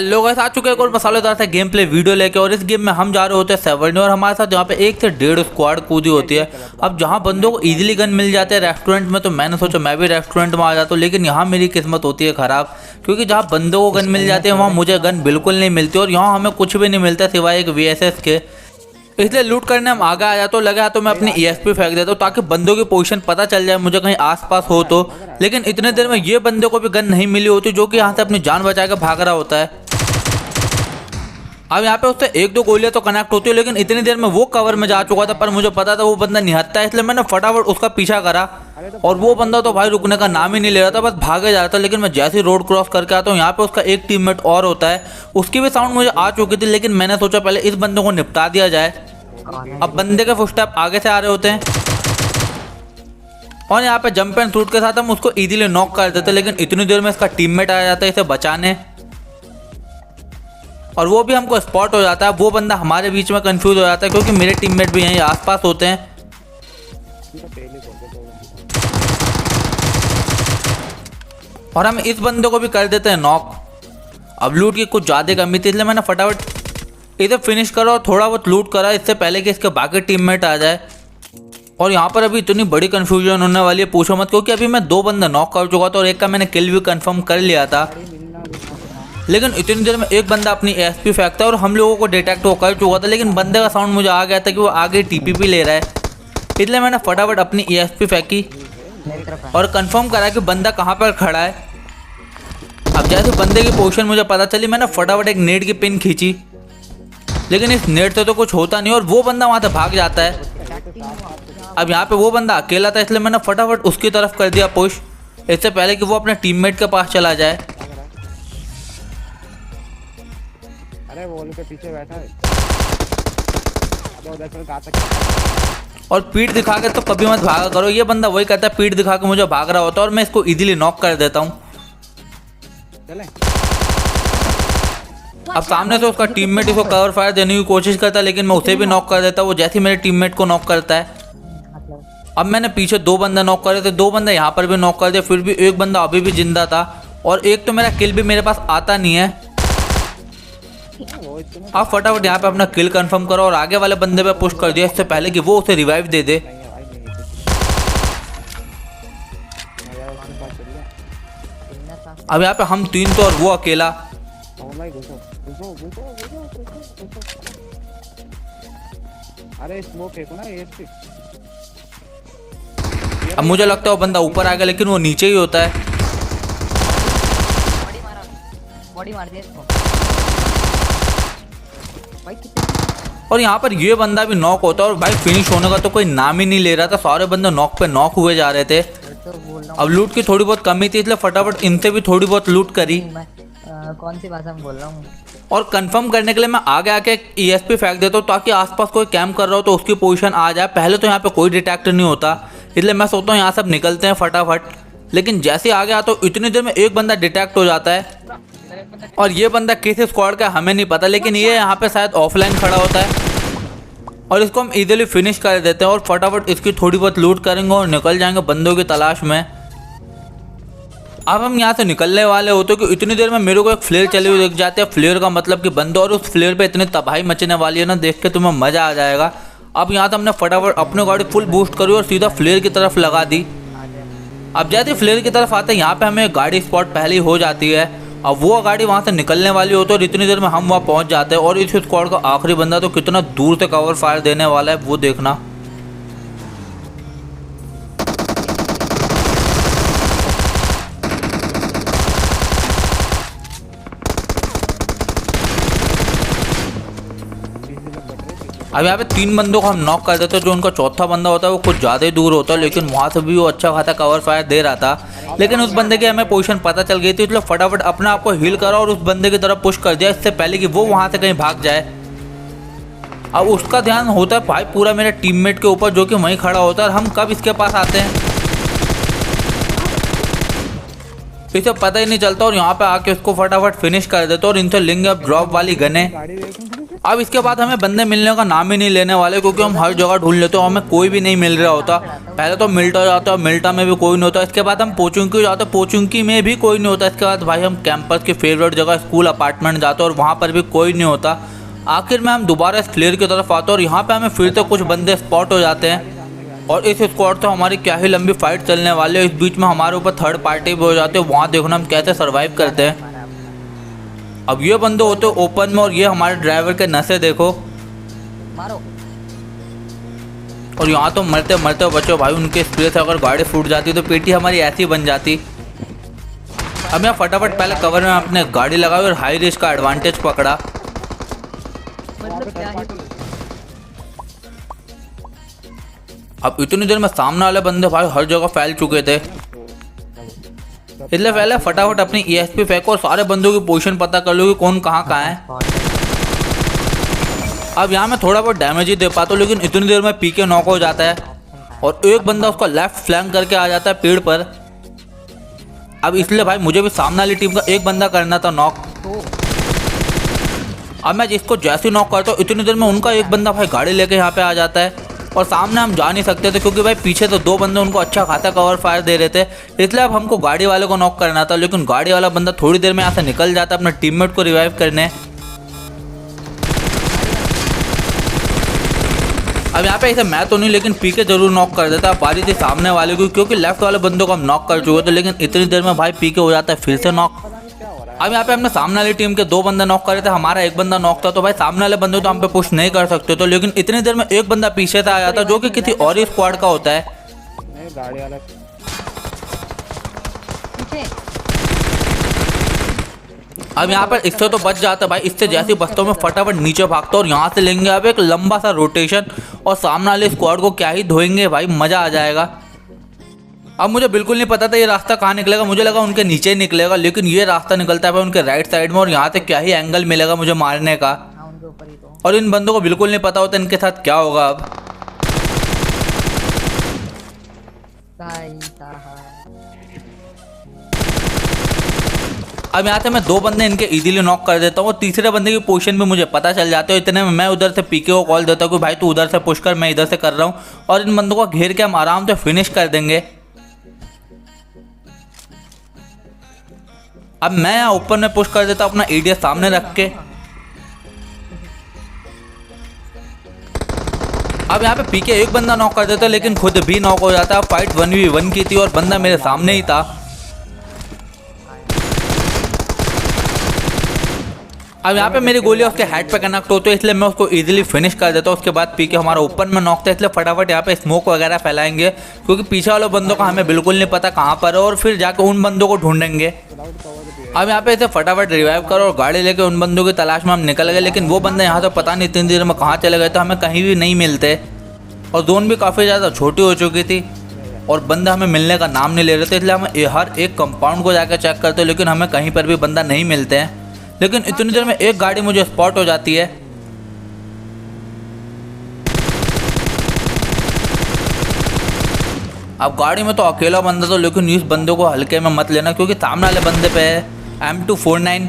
Hello guys, आ चुके हैं एक और मसालेदार सा गेम प्ले वीडियो लेके। और इस गेम में हम जा रहे होते हैं सेवर्नी और हमारे साथ यहाँ पे 1 से 1.5 स्क्वाड कूदी होती है। अब जहाँ बंदों को इजीली गन मिल जाते हैं रेस्टोरेंट में, तो मैंने सोचा मैं भी रेस्टोरेंट में आ जाता हूँ। लेकिन यहाँ मेरी किस्मत होती है ख़राब, क्योंकि जहाँ बंदों को गन मिल जाती है वहाँ मुझे गन बिल्कुल नहीं मिलती और यहाँ हमें कुछ भी नहीं मिलता सिवाय एक VSS के। इसलिए लूट करने हम आगे आ जाते, तो लगा तो मैं अपनी ESP फेंक देता हूँ ताकि बंदों की पोजीशन पता चल जाए मुझे कहीं आसपास हो तो। लेकिन इतने देर में ये बंदे को भी गन नहीं मिली होती, जो कि यहाँ से अपनी जान बचा के भाग रहा होता है। अब यहाँ पे उससे 1-2 गोलियां तो कनेक्ट होती है, लेकिन इतनी देर में वो कवर में जा चुका था। पर मुझे पता था वो बंदा निहत्ता है, इसलिए मैंने फटाफट उसका पीछा करा और वो बंदा तो भाई रुकने का नाम ही नहीं ले रहा था, बस भागे जा रहा था। लेकिन मैं जैसे ही रोड क्रॉस करके आता हूँ, यहाँ पे उसका एक टीममेट और होता है, उसकी भी साउंड मुझे आ चुकी थी। लेकिन मैंने सोचा पहले इस बंदे को निपटा दिया जाए। अब बंदे के फुटस्टेप आगे से आ रहे होते हैं और यहाँ पे जंप एंड शूट के साथ हम उसको इजीली नॉक कर देते। लेकिन इतनी देर में इसका टीममेट आ जाता है इसे बचाने, और वो भी हमको स्पॉट हो जाता है। वो बंदा हमारे बीच में कंफ्यूज हो जाता है, क्योंकि मेरे टीममेट भी यहीं आसपास होते हैं। और हम इस बंदे को भी कर देते हैं नॉक। अब लूट की कुछ ज़्यादा कमी थी, इसलिए मैंने फटाफट इसे फिनिश करा और थोड़ा बहुत लूट करा इससे पहले कि इसके बाकी टीममेट आ जाए। और यहाँ पर अभी इतनी बड़ी कंफ्यूजन होने वाली है, पूछो मत, क्योंकि अभी मैं 2 बंदा नॉक कर चुका था और एक का मैंने किल भी कंफर्म कर लिया था। लेकिन इतनी देर में एक बंदा अपनी ESP फेंकता है और हम लोगों को डिटेक्ट हो कर चुका था। लेकिन बंदे का साउंड मुझे आ गया था कि वो आगे TPP ले रहा है, इसलिए मैंने फटाफट अपनी ESP फेंकी और कंफर्म करा कि बंदा कहाँ पर खड़ा है। अब जैसे बंदे की पोजीशन मुझे पता चली, मैंने फटाफट एक नेट की पिन खींची, लेकिन इस नेट से तो कुछ होता नहीं और वो बंदा वहाँ से भाग जाता है। अब यहाँ पे वो बंदा अकेला था, इसलिए मैंने फटाफट उसकी तरफ कर दिया पुश, इससे पहले कि वो अपने टीममेट के पास चला जाए। अरे वॉल के पीछे बैठा है। उधर चल सकता। और पीठ दिखा के तो कभी मत भागा करो, ये बंदा वही करता है, पीठ दिखा के मुझे भाग रहा होता है और मैं इसको इजीली नॉक कर देता हूँ। चलें। अब सामने से उसका टीममेट इसको कवर फायर देने की कोशिश करता है, लेकिन मैं उसे भी नॉक कर देता हूँ वो जैसे ही मेरे टीममेट को नॉक करता है। अब मैंने पीछे 2 बंदा नॉक करे थे, 2 बंदा यहाँ पर भी नॉक कर दिया, फिर भी एक बंदा अभी भी जिंदा था और एक तो मेरा किल भी मेरे पास आता नहीं है। अब फटाफट यहाँ पे अपना किल कंफर्म करो और आगे वाले बंदे पे पुश कर दिया, इससे पहले कि वो उसे रिवाइव दे दे। अब यहाँ पे हम 3 तो और वो अकेला। अरे स्मोक फेंको ना ESP। अब मुझे लगता है वो बंदा ऊपर आ गया, लेकिन वो नीचे ही होता है। बॉडी मार दिया इसको। और यहाँ पर ये बंदा भी नॉक होता है और भाई फिनिश होने का तो कोई नाम ही नहीं ले रहा था, सारे बंदे नॉक पे नॉक हुए जा रहे थे। अब लूट की थोड़ी बहुत कमी थी, इसलिए फटाफट इनसे भी थोड़ी बहुत लूट करी। कौन सी भाषा में बोल रहा हूँ। और कंफर्म करने के लिए मैं आगे आके ESP फेंक देता हूँ, ताकि आसपास कोई कैम्प कर रहा हो तो उसकी पोजीशन आ जाए। पहले तो यहाँ पे कोई डिटेक्ट नहीं होता, इसलिए मैं सोचता हूँ यहाँ सब निकलते हैं फटाफट। लेकिन जैसे ही आगे आता हूँ, इतनी देर में एक बंदा डिटेक्ट हो जाता है और ये बंदा किस स्क्वाड का हमें नहीं पता, लेकिन ये यहाँ पे शायद ऑफलाइन खड़ा होता है और इसको हम इजीली फिनिश कर देते हैं और फटाफट इसकी थोड़ी बहुत लूट करेंगे और निकल जाएंगे बंदों की तलाश में। अब हम यहाँ से निकलने वाले होते कि इतनी देर में मेरे को एक फ्लेयर चली हुई दिख जाती है। फ्लेयर का मतलब कि बंदे, और उस फ्लेयर पे इतनी तबाही मचने वाली है ना, देख के तुम्हें मज़ा आ जाएगा। अब यहाँ से हमने फटाफट अपनी गाड़ी फुल बूस्ट करी और सीधा फ्लेयर की तरफ लगा दी। अब जैसे फ्लेयर की तरफ आते हैं, यहाँ पे हमें गाड़ी स्पॉट पहले ही हो जाती है। अब वो गाड़ी वहाँ से निकलने वाली होती है और इतनी देर में हम वहाँ पहुँच जाते हैं। और इस स्क्वाड का आखिरी बंदा तो कितना दूर से कवर फायर देने वाला है वो देखना। अब यहाँ पे 3 बंदों को हम नॉक कर देते हैं। जो उनका चौथा बंदा होता है वो कुछ ज़्यादा ही दूर होता है, लेकिन वहाँ से भी वो अच्छा खासा कवर फायर दे रहा था। लेकिन उस बंदे की हमें पोजीशन पता चल गई थी, इसलिए फटाफट अपने आप को हील करा और उस बंदे की तरफ पुश कर दिया, इससे पहले कि वो वहाँ से कहीं भाग जाए। अब उसका ध्यान होता है भाई पूरा मेरे टीममेट के ऊपर, जो कि वहीं खड़ा होता है और हम कब इसके पास आते हैं इसे पता ही नहीं चलता। और यहाँ पे आके उसको फटाफट फिनिश कर देते और इनसे लेंगे अब ड्रॉप वाली गने। अब इसके बाद हमें बंदे मिलने का नाम ही नहीं लेने वाले, क्योंकि हम हर जगह ढूंढ लेते हो, हमें कोई भी नहीं मिल रहा होता। पहले तो मिल्टा जाता है, मिल्टा में भी कोई नहीं होता। इसके बाद हम पोचुंकी जाते, पोचुंकी में भी कोई नहीं होता। इसके बाद भाई हम कैंपस की फेवरेट जगह स्कूल अपार्टमेंट जाते और वहाँ पर भी कोई नहीं होता। आखिर में हम दोबारा इस क्लियर की तरफ आते और यहाँ पर हमें फिर से कुछ बंदे स्पॉट हो जाते हैं और इस स्क्वाड से हमारी क्या ही लंबी फाइट चलने वाली है। इस बीच में हमारे ऊपर थर्ड पार्टी भी हो जाते हैं, वहाँ देखना हम कैसे सर्वाइव करते हैं। अब ये बंदे होते ओपन में और ये हमारे ड्राइवर के नशे देखो। मारो। और यहाँ तो मरते मरते बचो भाई, उनके स्प्रे से अगर गाड़ी फूट जाती तो पेटी हमारी ऐसी बन जाती। अब यहाँ फटाफट पहले कवर में अपने गाड़ी लगाई और हाई रिस्क का एडवांटेज पकड़ा। मतलब क्या ही। अब इतनी देर में सामने वाले बंदे भाई हर जगह फैल चुके थे, इसलिए पहले फटाफट अपनी ESP फेंको और सारे बंदों की पोजीशन पता कर लो कि कौन कहाँ है। अब यहाँ मैं थोड़ा बहुत डैमेज ही दे पाता हूँ, लेकिन इतनी देर में पीके नॉक हो जाता है और एक बंदा उसका लेफ्ट फ्लैंक करके आ जाता है पेड़ पर। अब इसलिए भाई मुझे भी सामने वाली टीम का एक बंदा करना था नॉक। अब मैं जिसको जैसे नॉक करता हूँ इतनी देर में उनका एक बंदा भाई गाड़ी लेके यहाँ पे आ जाता है और सामने हम जा नहीं सकते थे, क्योंकि भाई पीछे तो दो बंदे उनको अच्छा खासा कवर फायर दे रहे थे। इसलिए अब हमको गाड़ी वाले को नॉक करना था, लेकिन गाड़ी वाला बंदा थोड़ी देर में यहाँ से निकल जाता अपने टीममेट को रिवाइव करने। अब यहाँ पे ऐसे मैं तो नहीं, लेकिन पीके जरूर नॉक कर देता। बारी थी सामने वाले को, क्योंकि लेफ्ट वाले बंदों को हम नॉक कर चुके थे, लेकिन इतनी देर में भाई पीके हो जाता है फिर से नॉक। अब यहाँ पे हमने सामने वाली टीम के दो बंदे नॉक करे थे, हमारा एक बंदा नॉक था, तो भाई सामने वाले बंदे तो हम पे पुश नहीं कर सकते तो, लेकिन इतनी देर में एक बंदा पीछे से आ जाता जो कि किसी और ही स्क्वाड का होता है। नहीं गाड़ी वाला पीछे। अब यहाँ पर इससे तो बच जाता है भाई, इससे जैसे बस्तों में फटाफट नीचे भागता और यहाँ से लेंगे अब एक लंबा सा रोटेशन और सामने वाले स्क्वाड को क्या ही धोएंगे भाई, मजा आ जाएगा। अब मुझे बिल्कुल नहीं पता था ये रास्ता कहाँ निकलेगा, मुझे लगा उनके नीचे ही निकलेगा, लेकिन ये रास्ता निकलता है भाई उनके राइट साइड में और यहाँ से क्या ही एंगल मिलेगा मुझे मारने का। हाँ उनके ऊपर ही तो। और इन बंदों को बिल्कुल नहीं पता होता इनके साथ क्या होगा। अब भाई साहब। अब यहाँ से मैं दो बंदे इनके इजीली नॉक कर देता हूँ और तीसरे बंदे की पोजीशन भी मुझे पता चल जाती है। इतने में मैं उधर से पीके को कॉल देता हूँ कि भाई तू उधर से पुश कर, मैं इधर से कर रहा हूँ और इन बंदों को घेर के हम आराम से फिनिश कर देंगे। अब मैं यहाँ ऊपर में पुश कर देता हूँ अपना ADS सामने रख के। अब यहाँ पे पीके एक बंदा नॉक कर देता है, लेकिन खुद भी नॉक हो जाता है। फाइट 1v1 की थी और बंदा मेरे सामने ही था। अब यहाँ पे मेरी गोली उसके हेड पे कनेक्ट होती है, इसलिए मैं उसको इजीली फिनिश कर देता हूँ। उसके बाद पीके हमारा ऊपर में नॉक था, इसलिए फटाफट यहाँ पे स्मोक वगैरह फैलाएंगे, क्योंकि पीछे वाले बंदों का हमें बिल्कुल नहीं पता कहाँ पर है और फिर जाके उन बंदों को ढूंढेंगे। अब यहाँ पे इसे फटाफट रिवाइव करो और गाड़ी लेके उन बंदों की तलाश में हम निकल गए, लेकिन वो बंदे यहाँ से पता नहीं 3 देर में कहाँ चले गए, तो हमें कहीं भी नहीं मिलते और जोन भी काफ़ी ज़्यादा छोटी हो चुकी थी और बंदा हमें मिलने का नाम नहीं ले रहे थे। इसलिए हम हर एक कंपाउंड को जाकर चेक करते, लेकिन हमें कहीं पर भी बंदा नहीं मिलते हैं। लेकिन इतनी देर में एक गाड़ी मुझे स्पॉट हो जाती है। अब गाड़ी में तो अकेला बंदा था, लेकिन इस बंदे को हल्के में मत लेना, क्योंकि सामने वाले बंदे पे है M249।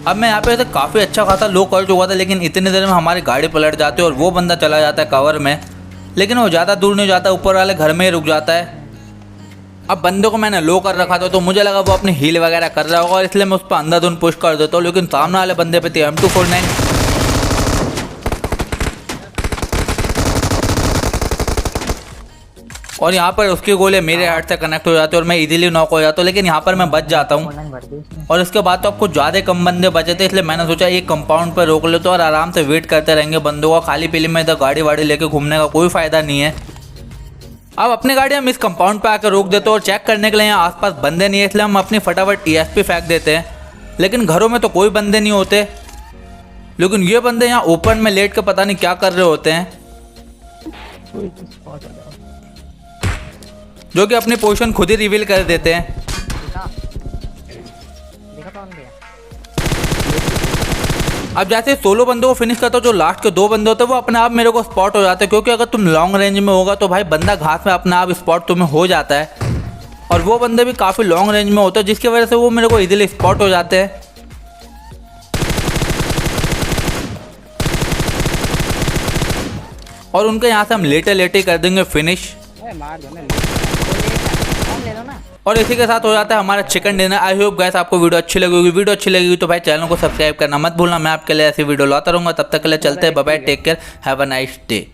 अब मैं यहाँ पे तो काफ़ी अच्छा खासा लो कर चुका था, लेकिन इतनी देर में हमारी गाड़ी पलट जाती है और वो बंदा चला जाता है कवर में, लेकिन वो ज़्यादा दूर नहीं जाता, ऊपर वाले घर में ही रुक जाता है। अब बंदे को मैंने लो कर रखा था, तो मुझे लगा वो अपनी हील वगैरह कर रहा होगा, इसलिए मैं उस पर अंधाधुन पुश कर देता हूँ, लेकिन सामने वाले बंदे पे थी M249। और यहाँ पर उसकी गोली मेरे हार्ट से कनेक्ट हो जाती है और मैं इजीली नॉक हो जाता हूँ, लेकिन यहाँ पर मैं बच जाता हूँ। और इसके बाद तो अब कुछ ज़्यादा कम बंदे बचे थे, इसलिए मैंने सोचा एक कंपाउंड पर रोक लेते और आराम से वेट करते रहेंगे बंदों का। खाली पीली में इधर गाड़ी वाड़ी लेके घूमने का कोई फ़ायदा नहीं है। अब अपनी गाड़ी हम इस कंपाउंड पे आकर रोक देते और चेक करने के लिए यहाँ आसपास बंदे नहीं है, इसलिए हम अपनी फटाफट ESP फेंक देते हैं। लेकिन घरों में तो कोई बंदे नहीं होते, लेकिन ये बंदे यहाँ ओपन में लेट के पता नहीं क्या कर रहे होते हैं, जो कि अपनी पोजीशन खुद ही रिवील कर देते हैं। अब जैसे सोलो बंदों को फिनिश करता हो, जो लास्ट के 2 बंदे होते हैं वो अपने आप मेरे को स्पॉट हो जाते हैं, क्योंकि अगर तुम लॉन्ग रेंज में होगा तो भाई बंदा घास में अपने आप स्पॉट तुम्हें हो जाता है। और वो बंदे भी काफ़ी लॉन्ग रेंज में होते हैं, जिसकी वजह से वो मेरे को इजीली स्पॉट हो जाते हैं। और उनके यहाँ से हम लेटे लेटे कर देंगे फिनिश। मार दो ना। ले लो ना। और इसी के साथ हो जाता है हमारा chicken dinner. I hope guys आपको वीडियो अच्छी लगी होगी। वीडियो अच्छी लगेगी तो भाई चैनल को सब्सक्राइब करना मत भूलना। मैं आपके लिए ऐसी वीडियो लाता रहूँगा। तब तक के लिए चलते हैं, bye bye, take care, have a nice day.